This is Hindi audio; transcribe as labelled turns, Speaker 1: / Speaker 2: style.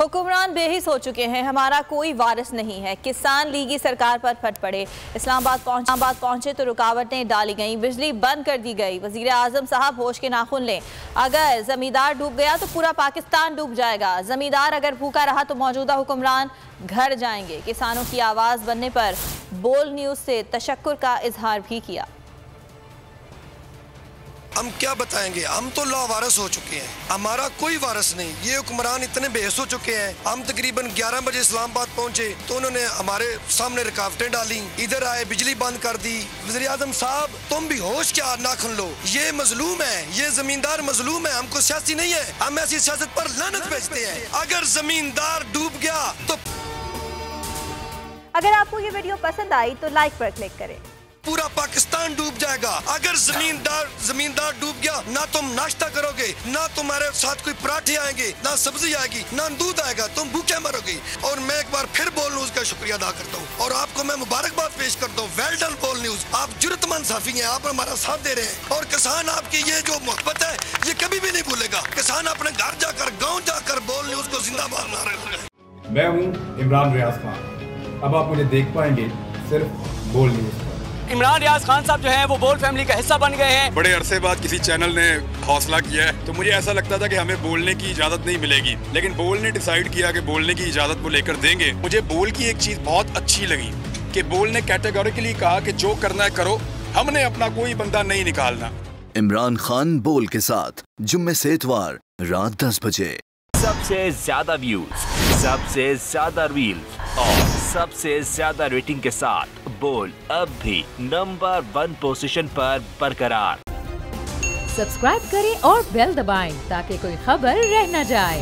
Speaker 1: हुक्मरान बेहिस हो चुके हैं, हमारा कोई वारिस नहीं है। किसान लीगी सरकार पर फट पड़े। इस्लामाबाद पहुंचे तो रुकावटें डाली गईं, बिजली बंद कर दी गई। वजीर आजम साहब होश के नाखून लें, अगर जमींदार डूब गया तो पूरा पाकिस्तान डूब जाएगा। जमींदार अगर भूखा रहा तो मौजूदा हुक्मरान घर जाएंगे। किसानों की आवाज़ बनने पर बोल न्यूज़ से तशक्कुर का इजहार भी किया।
Speaker 2: हम क्या बताएंगे, हम तो लावारिस हो चुके हैं, हमारा कोई वारिस नहीं। ये हुक्मरान इतने बेहस हो चुके हैं। हम तकरीबन 11 बजे इस्लामाबाद पहुंचे तो उन्होंने हमारे सामने रुकावटें डाली, इधर आए बिजली बंद कर दी। वज़ीर आज़म साहब तुम भी होश क्या नाखन लो, ये मजलूम है, ये जमींदार मजलूम है, हमको सियासी नहीं है, हम ऐसी सियासत पर लानत भेजते हैं। अगर जमींदार डूब गया तो
Speaker 1: अगर आपको ये वीडियो पसंद आई तो लाइक पर क्लिक करें।
Speaker 2: पूरा पाकिस्तान डूब जाएगा। अगर जमींदार डूब गया, ना तुम नाश्ता करोगे, ना तुम्हारे साथ कोई पराठे आएंगे, ना सब्जी आएगी, ना दूध आएगा, तुम भूखे मरोगे। और मैं एक बार फिर बोल न्यूज़ का शुक्रिया अदा करता हूँ और आपको मैं मुबारकबाद पेश करता हूँ। वेल डन बोल न्यूज़, आप जुर्रतमंद साफी हैं, आप हमारा साथ दे रहे हैं। और किसान आपकी ये जो मोहब्बत है ये कभी भी नहीं भूलेगा। किसान अपने घर जाकर, गाँव जाकर बोल न्यूज़ को जिंदाबाद नारे लगाएं।
Speaker 3: मैं हूँ इमरान रियाज खान, अब आप मुझे देख पाएंगे सिर्फ बोल न्यूज़।
Speaker 4: इमरान रियाज खान साहब जो हैं वो बोल फैमिली का हिस्सा बन गए हैं।
Speaker 5: बड़े अरसे बाद किसी चैनल ने हौसला किया है, तो मुझे ऐसा लगता था कि हमें बोलने की इजाजत नहीं मिलेगी, लेकिन बोल ने डिसाइड किया कि बोलने की इजाजत वो लेकर देंगे। मुझे बोल की एक चीज बहुत अच्छी लगी कि बोल ने कैटेगोरिकली कहा कि जो करना है करो, हमने अपना कोई बंदा नहीं निकालना।
Speaker 6: इमरान खान बोल के साथ जुम्मे से इतवार रात 10 बजे।
Speaker 7: सबसे ज्यादा व्यूज, सबसे ज्यादा रील्स और सबसे ज्यादा रेटिंग के साथ बोल अब भी नंबर 1 पोजीशन पर बरकरार।
Speaker 8: सब्सक्राइब करें और बेल दबाएं ताकि कोई खबर रह न जाए।